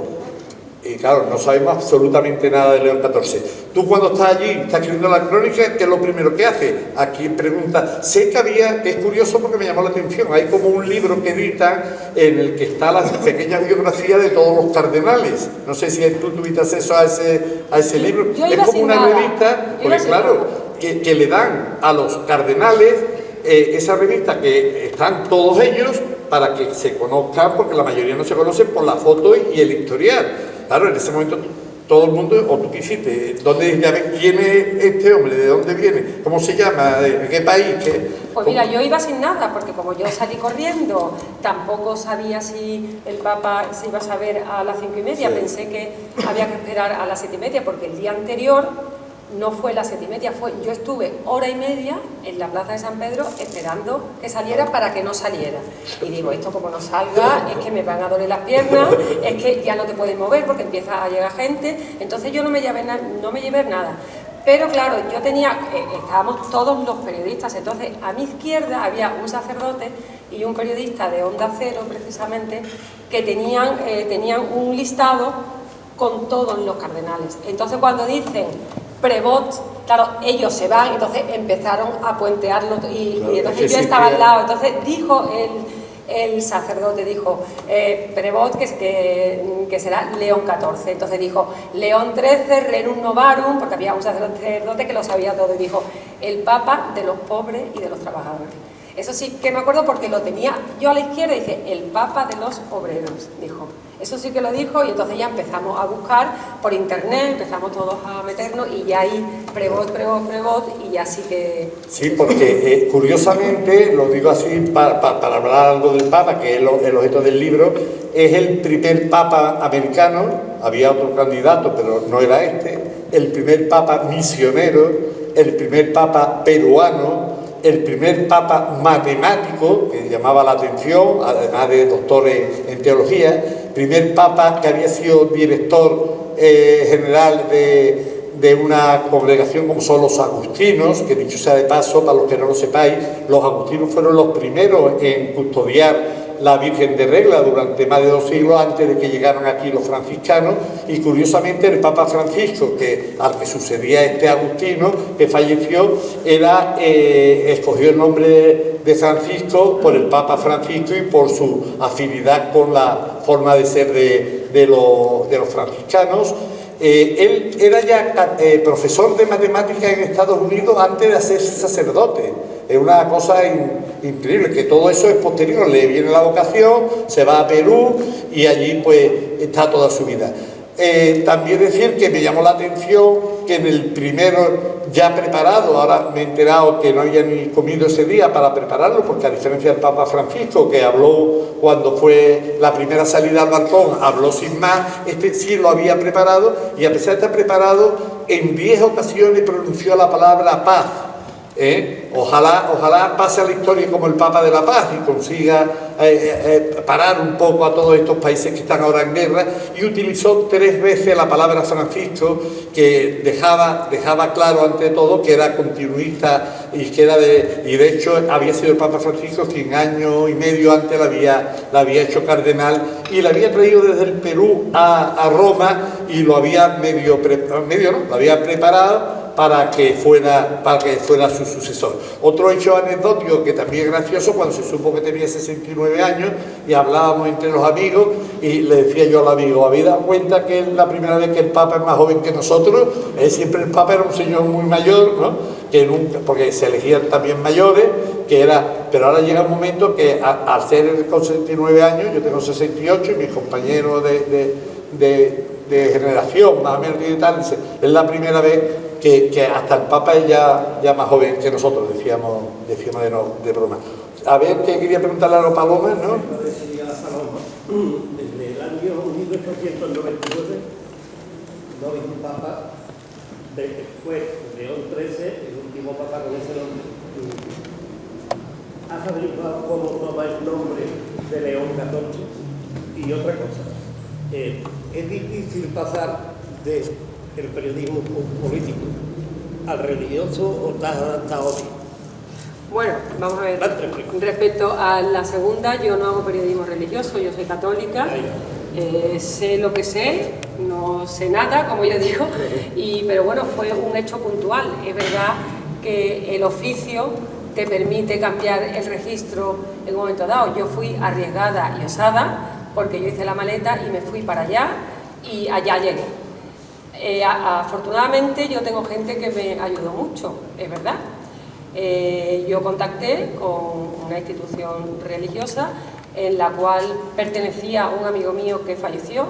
y claro, no sabemos absolutamente nada de León 14. Tú cuando estás allí, estás escribiendo la crónica, ¿qué es lo primero que haces? Aquí pregunta, sé que había, que es curioso porque me llamó la atención, hay como un libro que editan en el que está la pequeña biografía de todos los cardenales. No sé si tú tuviste acceso a ese libro. Es como una revista, porque claro, que le dan a los cardenales esa revista que están todos ellos para que se conozcan, porque la mayoría no se conocen por la foto y el historial. Claro, en ese momento todo el mundo, o tú qué hiciste, ¿dónde, ya ves, quién es este hombre? ¿De dónde viene? ¿Cómo se llama? ¿De qué país? Pues mira, yo iba sin nada, porque como yo salí corriendo, tampoco sabía si el Papa se iba a saber a las 5:30, sí. Pensé que había que esperar a las 7:30, porque el día anterior no fue las 7:30, yo estuve 1h30 en la plaza de San Pedro esperando que saliera para que no saliera. Y digo, esto como no salga, es que me van a doler las piernas, es que ya no te puedes mover porque empieza a llegar gente. Entonces yo no me llevé nada. Pero claro, yo tenía, estábamos todos los periodistas, entonces a mi izquierda había un sacerdote y un periodista de Onda Cero, precisamente, que tenían un listado con todos los cardenales. Entonces cuando dicen Prevot, claro, ellos se van, entonces empezaron a puentearlo y entonces yo estaba al lado. Entonces dijo el sacerdote, dijo Prevot que será León 14, entonces dijo León 13, Rerum Novarum, porque había un sacerdote que lo sabía todo, y dijo el Papa de los pobres y de los trabajadores. Eso sí que me acuerdo porque lo tenía yo a la izquierda, dice el Papa de los obreros, dijo. Eso sí que lo dijo, y entonces ya empezamos a buscar por internet, empezamos todos a meternos, y ya ahí Prevot, y ya sí que... Sí, porque curiosamente, lo digo así para hablar algo del Papa, que es el objeto del libro, es el primer Papa americano, había otro candidato, pero no era este, el primer Papa misionero, el primer Papa peruano, el primer Papa matemático, que llamaba la atención, además de doctores en teología, primer Papa que había sido director general de una congregación como son los agustinos, que dicho sea de paso, para los que no lo sepáis, los agustinos fueron los primeros en custodiar la Virgen de Regla durante más de 2 siglos antes de que llegaran aquí los franciscanos, y curiosamente el Papa Francisco, al que sucedía este agustino, que falleció, escogió el nombre de Francisco por el Papa Francisco y por su afinidad con la forma de ser de los franciscanos. Él era ya profesor de matemáticas en Estados Unidos antes de hacerse sacerdote. Es una cosa increíble, que todo eso es posterior, le viene la vocación, se va a Perú y allí pues está toda su vida. También decir que me llamó la atención que en el primero ya preparado, ahora me he enterado que no había ni comido ese día para prepararlo, porque a diferencia del Papa Francisco, que habló cuando fue la primera salida al balcón, habló sin más, este sí lo había preparado, y a pesar de estar preparado, en 10 ocasiones pronunció la palabra paz. Ojalá pase a la historia como el Papa de la Paz y consiga parar un poco a todos estos países que están ahora en guerra, y utilizó 3 veces la palabra Francisco, que dejaba claro ante todo que era continuista y de hecho había sido el Papa Francisco quien año y medio antes la había hecho cardenal y la había traído desde el Perú a Roma, y lo había lo había preparado para que fuera su sucesor. Otro hecho anecdótico que también es gracioso, cuando se supo que tenía 69 años y hablábamos entre los amigos, y le decía yo al amigo, ¿habéis dado cuenta que es la primera vez que el Papa es más joven que nosotros? Siempre el Papa era un señor muy mayor, ¿no? Que nunca, porque se elegían también mayores, pero ahora llega un momento que al ser con 69 años, yo tengo 68 y mis compañeros de generación, más o menos y tal, es la primera vez que hasta el Papa es ya más joven que nosotros, decíamos de broma. A ver, ¿qué quería preguntarle a los Palomas, no? Decía Paloma, desde el año 1899 no hay un Papa, después León XIII, el último Papa con ese nombre. ¿Has averiguado cómo toma el nombre de León XIV? Y otra cosa, es difícil pasar del periodismo político al religioso o estás adaptado bien. Bueno, vamos a ver, respecto a la segunda, yo no hago periodismo religioso, yo soy católica, sé lo que sé, no sé nada, como yo digo, pero bueno, fue un hecho puntual. Es verdad que el oficio te permite cambiar el registro en un momento dado. Yo fui arriesgada y osada porque yo hice la maleta y me fui para allá y allá llegué. Afortunadamente yo tengo gente que me ayudó mucho, es verdad. Yo contacté con una institución religiosa en la cual pertenecía un amigo mío que falleció.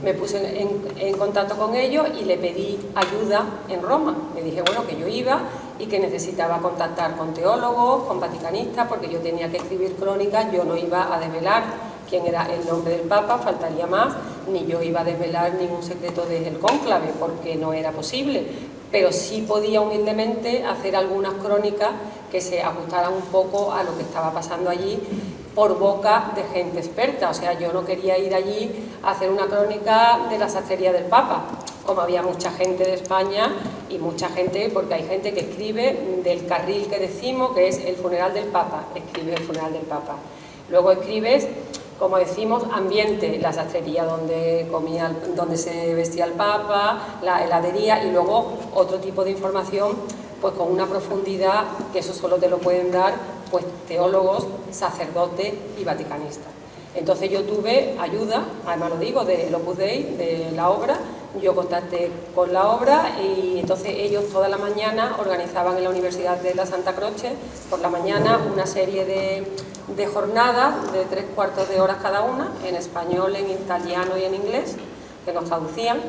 Me puse en contacto con ellos y le pedí ayuda en Roma. Le dije, bueno, que yo iba y que necesitaba contactar con teólogos, con vaticanistas, porque yo tenía que escribir crónicas. Yo no iba a desvelar quién era el nombre del Papa, faltaría más, ni yo iba a desvelar ningún secreto del cónclave, porque no era posible. Pero sí podía humildemente hacer algunas crónicas que se ajustaran un poco a lo que estaba pasando allí por boca de gente experta. O sea, yo no quería ir allí a hacer una crónica de la sastrería del Papa, como había mucha gente de España y mucha gente, porque hay gente que escribe del carril que decimos, que es el funeral del Papa, escribe el funeral del Papa. Luego escribes, como decimos, ambiente, la sastrería donde se vestía el Papa, la heladería, y luego otro tipo de información pues con una profundidad que eso solo te lo pueden dar pues teólogos, sacerdotes y vaticanistas. Entonces yo tuve ayuda, además lo digo, del Opus Dei, de la obra. Yo contacté con la obra y entonces ellos toda la mañana organizaban en la Universidad de la Santa Croce, por la mañana, una serie de jornadas de 3/4 de horas cada una, en español, en italiano y en inglés, que nos traducían,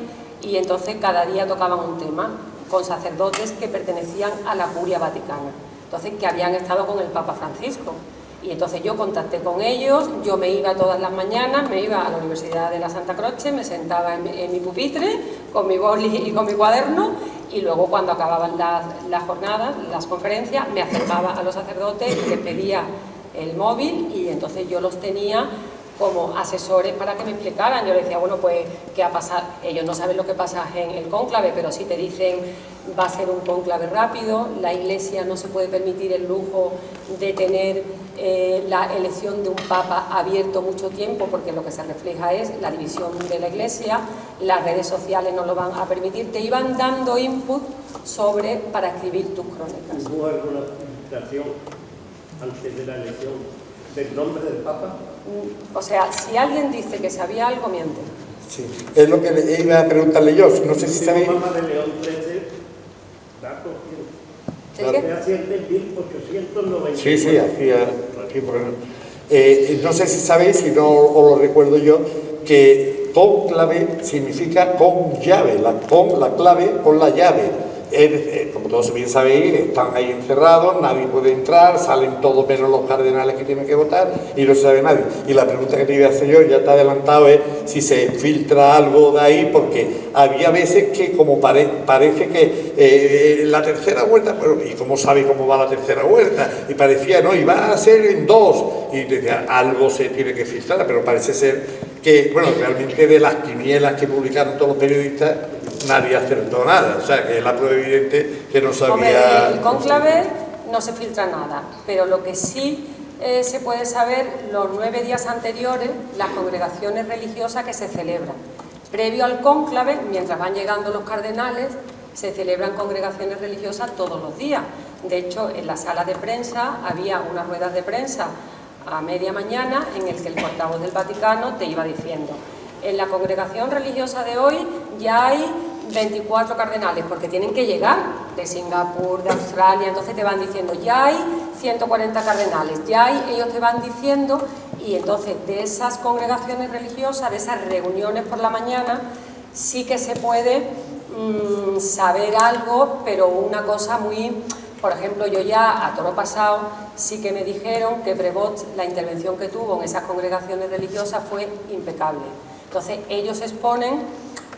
y entonces cada día tocaban un tema con sacerdotes que pertenecían a la Curia Vaticana, entonces que habían estado con el Papa Francisco. Y entonces yo contacté con ellos, yo me iba todas las mañanas, me iba a la Universidad de la Santa Croce, me sentaba en mi pupitre con mi boli y con mi cuaderno, y luego cuando acababan las jornadas, las conferencias, me acercaba a los sacerdotes y les pedía el móvil, y entonces yo los tenía como asesores para que me explicaran. Yo les decía, bueno, pues, ¿qué ha pasado? Ellos no saben lo que pasa en el cónclave, pero sí te dicen, va a ser un cónclave rápido, la Iglesia no se puede permitir el lujo de tener la elección de un Papa abierto mucho tiempo, porque lo que se refleja es la división de la Iglesia, las redes sociales no lo van a permitir. Te iban dando input para escribir tus crónicas. ¿Hubo alguna filtración antes de la elección del nombre del Papa? O sea, si alguien dice que sabía algo, miente. Sí, es lo que iba a preguntarle yo. No sé si sabéis. El Papa de León XIII, datos. ¿Sigue? Se asciende en 1890. Sí, hacía aquí por no sé si sabéis, si no os lo recuerdo yo, que cónclave significa con llave, con la clave, con la llave. Como todos bien sabéis, están ahí encerrados, nadie puede entrar, salen todos menos los cardenales que tienen que votar y no se sabe nadie. Y la pregunta que te iba a hacer yo, ya te he adelantado, es si se filtra algo de ahí, porque había veces que como parece que la tercera vuelta, bueno, ¿y cómo sabe cómo va la tercera vuelta? Y parecía, no, iba a ser en 2, y decía, algo se tiene que filtrar, pero parece ser que, bueno, realmente de las quinielas que publicaron todos los periodistas, nadie acertó nada, o sea, que es la prueba evidente que no sabía... Hombre, el cónclave no se filtra nada, pero lo que sí se puede saber, los 9 días anteriores, las congregaciones religiosas que se celebran. Previo al cónclave, mientras van llegando los cardenales, se celebran congregaciones religiosas todos los días. De hecho, en la sala de prensa había unas ruedas de prensa a media mañana en el que el portavoz del Vaticano te iba diciendo: en la congregación religiosa de hoy ya hay 24 cardenales, porque tienen que llegar de Singapur, de Australia, entonces te van diciendo, ya hay 140 cardenales, ya hay, ellos te van diciendo, y entonces de esas congregaciones religiosas, de esas reuniones por la mañana, sí que se puede saber algo, pero una cosa muy... Por ejemplo, yo ya a toro pasado sí que me dijeron que Prevot, la intervención que tuvo en esas congregaciones religiosas fue impecable. Entonces ellos exponen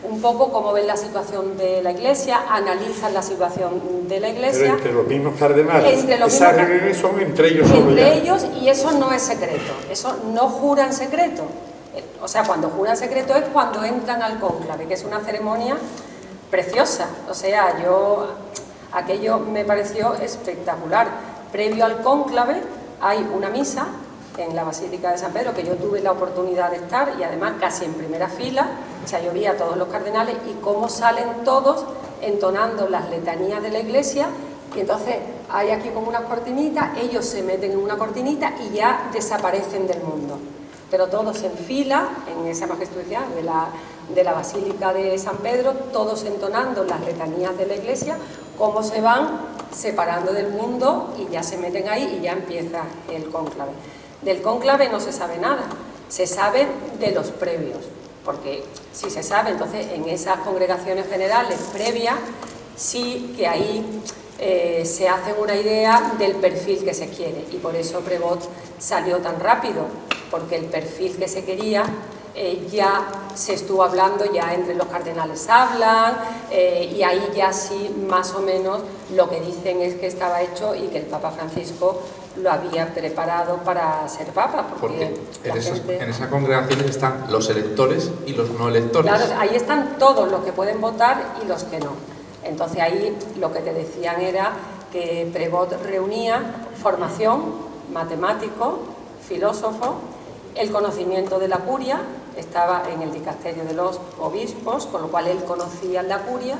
un poco cómo ven la situación de la Iglesia, analizan la situación de la Iglesia. Pero entre los mismos cardenales, esas reuniones son entre ellos solo. Entre ellos, y eso no es secreto, eso no juran secreto. O sea, cuando juran secreto es cuando entran al cónclave, que es una ceremonia preciosa. O sea, aquello me pareció espectacular. Previo al cónclave hay una misa en la Basílica de San Pedro, que yo tuve la oportunidad de estar, y además casi en primera fila. O sea, yo vi a todos los cardenales y cómo salen todos entonando las letanías de la Iglesia, y entonces hay aquí como unas cortinitas, ellos se meten en una cortinita y ya desaparecen del mundo. Pero todos en fila, en esa majestuosidad de la Basílica de San Pedro, todos entonando las letanías de la Iglesia, cómo se van separando del mundo y ya se meten ahí y ya empieza el cónclave. Del cónclave no se sabe nada, se sabe de los previos, porque si se sabe, entonces en esas congregaciones generales previas, sí que ahí se hacen una idea del perfil que se quiere, y por eso Prevot salió tan rápido, porque el perfil que se quería ya se estuvo hablando, ya entre los cardenales hablan, y ahí ya sí más o menos lo que dicen es que estaba hecho y que el Papa Francisco lo había preparado para ser Papa. Porque en esas congregaciones están los electores y los no electores. Claro, ahí están todos los que pueden votar y los que no. Entonces ahí lo que te decían era que Prevot reunía formación, matemático, filósofo, el conocimiento de la curia, estaba en el dicasterio de los obispos, con lo cual él conocía la curia,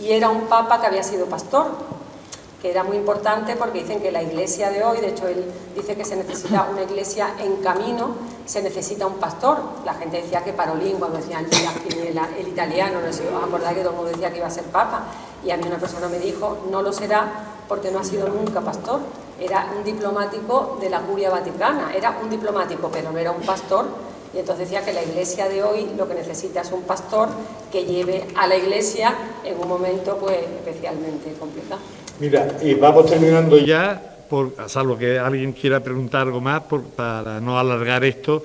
y era un papa que había sido pastor, que era muy importante porque dicen que la iglesia de hoy, de hecho él dice que se necesita una iglesia en camino, se necesita un pastor. La gente decía que Parolín, cuando decían el italiano, no sé, os acordáis que todo el mundo decía que iba a ser papa, y a mí una persona me dijo, no lo será porque no ha sido nunca pastor, era un diplomático de la curia vaticana, era un diplomático pero no era un pastor. Y entonces decía que la iglesia de hoy lo que necesita es un pastor que lleve a la iglesia en un momento pues especialmente complicado. Mira, y vamos terminando ya. Ya, salvo que alguien quiera preguntar algo más, para no alargar esto,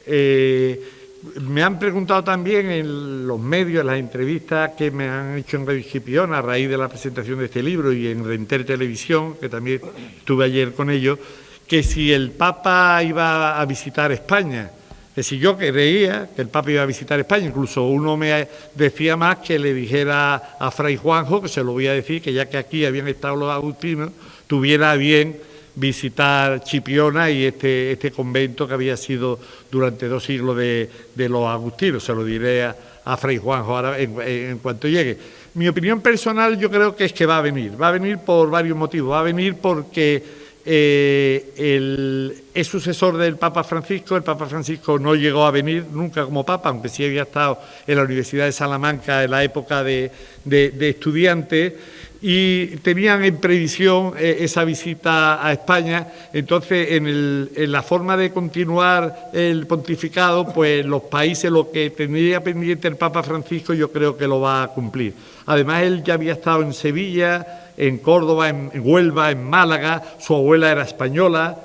me han preguntado también en los medios, en las entrevistas que me han hecho en Radio Chipión a raíz de la presentación de este libro y en Renter Televisión, que también estuve ayer con ellos, que si el Papa iba a visitar España. Es decir, yo creía que el Papa iba a visitar España, incluso uno me decía más que le dijera a Fray Juanjo, que se lo voy a decir, que ya que aquí habían estado los agustinos, tuviera bien visitar Chipiona y este convento que había sido durante 2 siglos de los agustinos. Se lo diré a Fray Juanjo ahora en cuanto llegue. Mi opinión personal yo creo que es que va a venir por varios motivos. Va a venir porque es sucesor del Papa Francisco. El Papa Francisco no llegó a venir nunca como Papa, aunque sí había estado en la Universidad de Salamanca en la época de estudiante, y tenían en previsión esa visita a España. Entonces, en la forma de continuar el pontificado, pues los países, lo que tendría pendiente el Papa Francisco, yo creo que lo va a cumplir. Además, él ya había estado en Sevilla, en Córdoba, en Huelva, en Málaga, su abuela era española.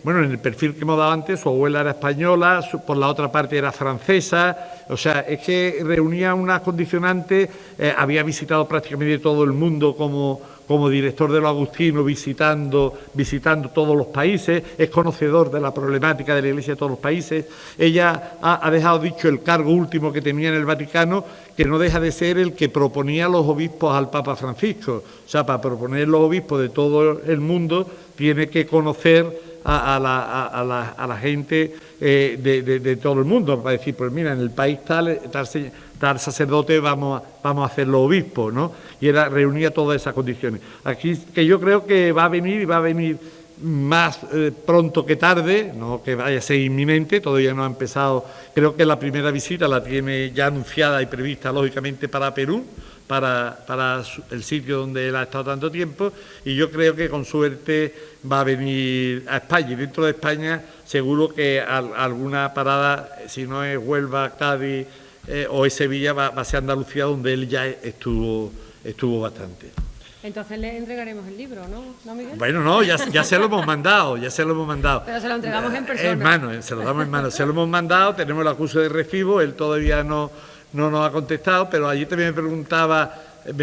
Bueno, en el perfil que hemos dado antes, su abuela era española, por la otra parte era francesa, o sea, es que reunía unas condicionantes, había visitado prácticamente todo el mundo como director de los agustinos, visitando todos los países, es conocedor de la problemática de la Iglesia de todos los países. Ella ha dejado dicho el cargo último que tenía en el Vaticano, que no deja de ser el que proponía a los obispos al Papa Francisco. O sea, para proponer los obispos de todo el mundo tiene que conocer a la gente de todo el mundo, para decir, pues mira, en el país tal sacerdote vamos a hacerlo obispo, ¿no? Y reunía todas esas condiciones. Aquí, que yo creo que va a venir más pronto que tarde, no que vaya a ser inminente, todavía no ha empezado. Creo que la primera visita la tiene ya anunciada y prevista, lógicamente, para Perú, para el sitio donde él ha estado tanto tiempo, y yo creo que con suerte va a venir a España, y dentro de España seguro que alguna parada, si no es Huelva, Cádiz o es Sevilla, va a ser Andalucía, donde él ya estuvo bastante. Entonces le entregaremos el libro, ¿no, Miguel? Bueno, no, ya se lo hemos mandado, Pero se lo entregamos en persona. En mano, se lo damos en mano, se lo hemos mandado, tenemos el acuse de recibo, él todavía no nos ha contestado, pero allí también me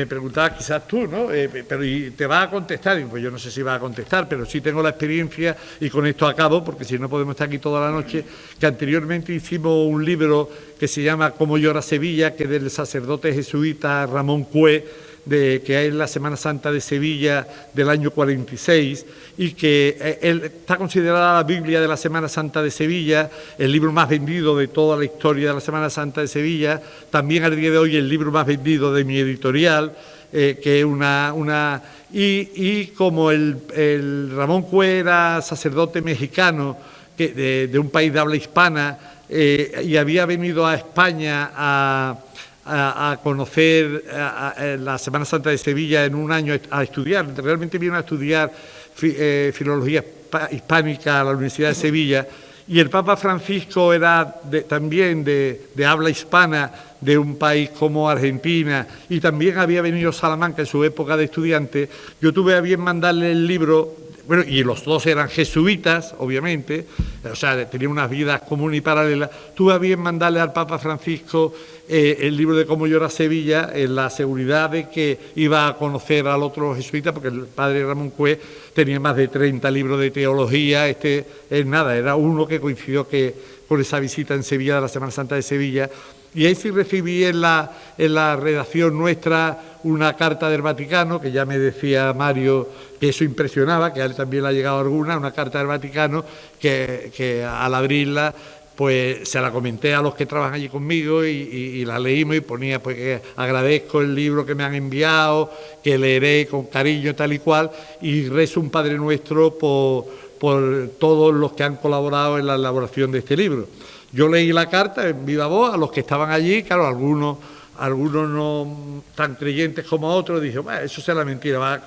preguntaba quizás tú, ¿no? Pero ¿y te va a contestar? Y pues yo no sé si va a contestar, pero sí tengo la experiencia, y con esto acabo, porque si no podemos estar aquí toda la noche, que anteriormente hicimos un libro que se llama Cómo llora Sevilla, que es del sacerdote jesuita Ramón Cue, que es la Semana Santa de Sevilla del año 46, y que él está considerada la Biblia de la Semana Santa de Sevilla, el libro más vendido de toda la historia de la Semana Santa de Sevilla, también al día de hoy el libro más vendido de mi editorial, que es y como el Ramón Cue era sacerdote mexicano de un país de habla hispana, y había venido a España a conocer la Semana Santa de Sevilla en un año, a estudiar, realmente vino a estudiar filología hispánica a la Universidad de Sevilla, y el Papa Francisco era también de habla hispana, de un país como Argentina, y también había venido a Salamanca en su época de estudiante. Yo tuve a bien mandarle el libro. Bueno, y los dos eran jesuitas, obviamente, o sea, tenían unas vidas comunes y paralelas. Tuve a bien mandarle al Papa Francisco el libro de Cómo llora Sevilla, en la seguridad de que iba a conocer al otro jesuita, porque el padre Ramón Cue tenía más de 30 libros de teología, era uno que coincidió con esa visita en Sevilla, de la Semana Santa de Sevilla. Y ahí sí recibí en la redacción nuestra una carta del Vaticano, que ya me decía Mario que eso impresionaba, que a él también le ha llegado alguna, una carta del Vaticano que al abrirla pues se la comenté a los que trabajan allí conmigo y la leímos, y ponía pues que agradezco el libro que me han enviado, que leeré con cariño tal y cual, y rezo un Padre Nuestro por todos los que han colaborado en la elaboración de este libro. Yo leí la carta en viva voz a los que estaban allí, claro, algunos no tan creyentes como otros, dije, bueno, eso será mentira.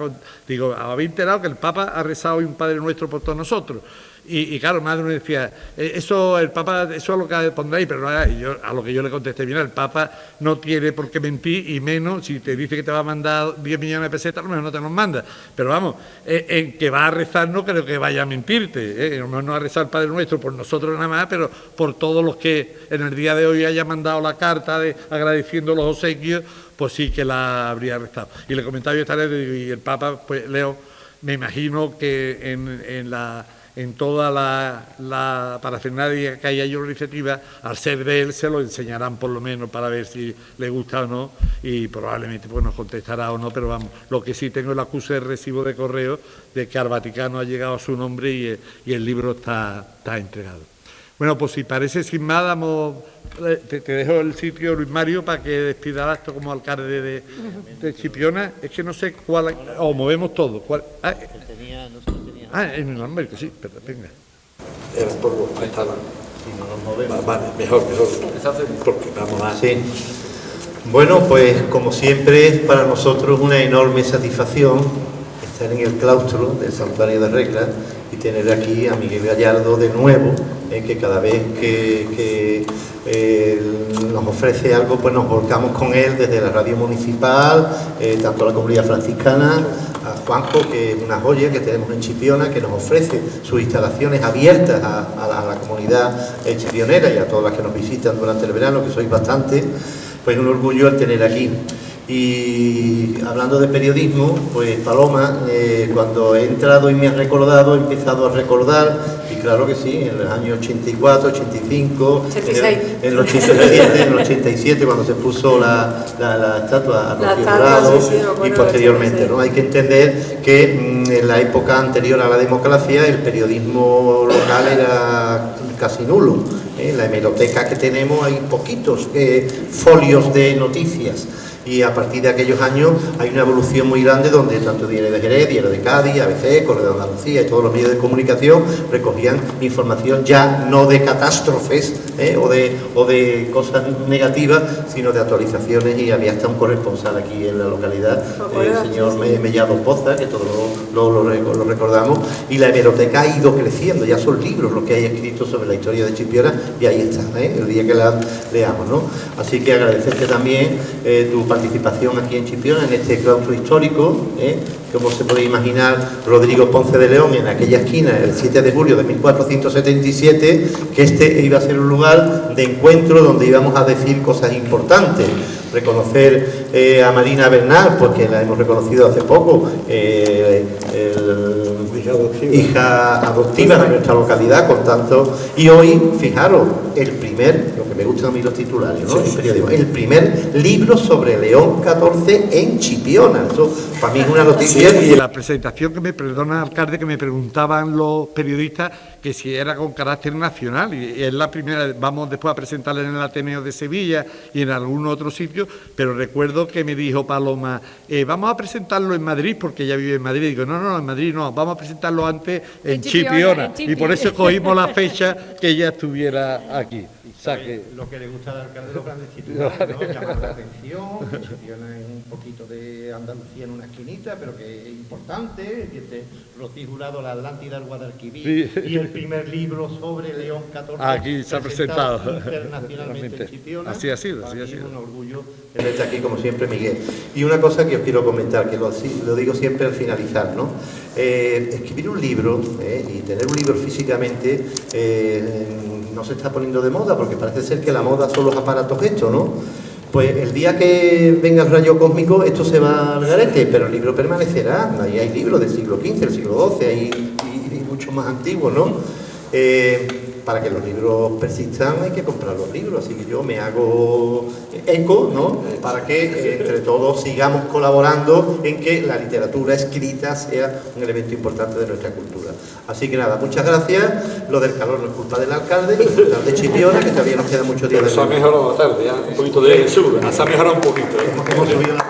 Digo, habéis enterado que el Papa ha rezado hoy un Padre Nuestro por todos nosotros. Y claro, madre me decía, eso el Papa, eso es lo que pondréis, pero no, a lo que yo le contesté, mira, el Papa no tiene por qué mentir, y menos si te dice que te va a mandar 10 millones de pesetas, a lo mejor no te los manda. Pero vamos, en que va a rezar no creo que vaya a mentirte, a lo mejor no ha rezado el Padre Nuestro por nosotros nada más, pero por todos los que en el día de hoy haya mandado la carta agradeciendo los obsequios, pues sí que la habría rezado. Y le comentaba yo esta vez, y el Papa, pues Leo, me imagino que en toda la parafernalia que haya yo iniciativa, al ser de él, se lo enseñarán por lo menos para ver si le gusta o no, y probablemente pues nos contestará o no, pero vamos, lo que sí tengo el acuse de recibo de correo de que al Vaticano ha llegado a su nombre y el libro está entregado. Bueno, pues si parece sin más, te dejo el sitio, Luis Mario, para que despida el acto como alcalde de Chipiona. Es que no sé cuál, o movemos todo. ¿Cuál? En América, sí, pero venga. Era por los que estaban. Si no nos movemos. Vale, mejor. Porque vamos a... Sí. Bueno, pues como siempre es para nosotros una enorme satisfacción estar en el claustro del Santuario de Regla y tener aquí a Miguel Gallardo de nuevo, que cada vez que nos ofrece algo, pues nos volcamos con él desde la radio municipal, tanto la comunidad franciscana, a Juanjo, que es una joya que tenemos en Chipiona, que nos ofrece sus instalaciones abiertas a la comunidad chipionera y a todas las que nos visitan durante el verano, que sois bastante. Pues un orgullo el tener aquí. Y hablando de periodismo, pues Paloma, cuando he entrado y me has recordado, he empezado a recordar, y claro que sí, en los años 84, 85, 86. en el 87, en el 87, cuando se puso la estatua a Rocío Jurado, y posteriormente, ¿no? Hay que entender que en la época anterior a la democracia el periodismo local era casi nulo. En la hemeroteca que tenemos hay poquitos folios de noticias. Y a partir de aquellos años hay una evolución muy grande donde tanto Diario de Jerez, Diario de Cádiz, ABC, Correo de Andalucía y todos los medios de comunicación recogían información ya no de catástrofes o de cosas negativas, sino de actualizaciones, y había hasta un corresponsal aquí en la localidad, el señor Mellado Poza, que todos lo recordamos, y la hemeroteca ha ido creciendo, ya son libros los que hay escritos sobre la historia de Chipiona, y ahí está, el día que la leamos, ¿no? Así que agradecerte también tu participación aquí en Chipiona, en este claustro histórico, como se puede imaginar Rodrigo Ponce de León en aquella esquina, el 7 de julio de 1477, que este iba a ser un lugar de encuentro donde íbamos a decir cosas importantes. Reconocer a Marina Bernal, porque la hemos reconocido hace poco, hija adoptiva de nuestra localidad, con tanto. Y hoy, fijaros, lo que me gustan a mí los titulares, ¿no? El primer libro sobre León XIV en Chipiona. Eso para mí es una noticia. Y la presentación, que me perdona, alcalde, que me preguntaban los periodistas que si era con carácter nacional, y es la primera, vamos después a presentarla en el Ateneo de Sevilla y en algún otro sitio, pero recuerdo que me dijo Paloma, vamos a presentarlo en Madrid, porque ella vive en Madrid. Y digo, no, en Madrid no, vamos a presentarlo antes en Chipiona. Y por eso cogimos la fecha que ella estuviera aquí. O sea, lo que le gusta al alcalde, los grandes titulares, ¿no? Llamar la atención, que Chipiona es un poquito de Andalucía en una esquinita, pero que es importante, Rocío Jurado, la Atlántida, el Guadalquivir, sí. Y el primer libro sobre León XIV. Aquí se ha presentado internacionalmente en Chipiona. Así ha sido. Es un orgullo tenerte aquí, como siempre, Miguel. Y una cosa que os quiero comentar, que lo digo siempre al finalizar, ¿no? Escribir un libro y tener un libro físicamente no se está poniendo de moda, porque parece ser que la moda son los aparatos estos, ¿no? Pues el día que venga el rayo cósmico esto se va al garete, pero el libro permanecerá. Ahí hay libros del siglo XV, del siglo XII y mucho más antiguos, ¿no? Para que los libros persistan hay que comprar los libros, así que yo me hago eco, ¿no? Para que entre todos sigamos colaborando en que la literatura escrita sea un elemento importante de nuestra cultura. Así que nada, muchas gracias. Lo del calor no es culpa del alcalde, disfrutar de Chipiona, que todavía nos queda mucho tiempo. Se ha mejorado la tarde, ya un poquito de sur, se ha mejorado un poquito. Hemos subido la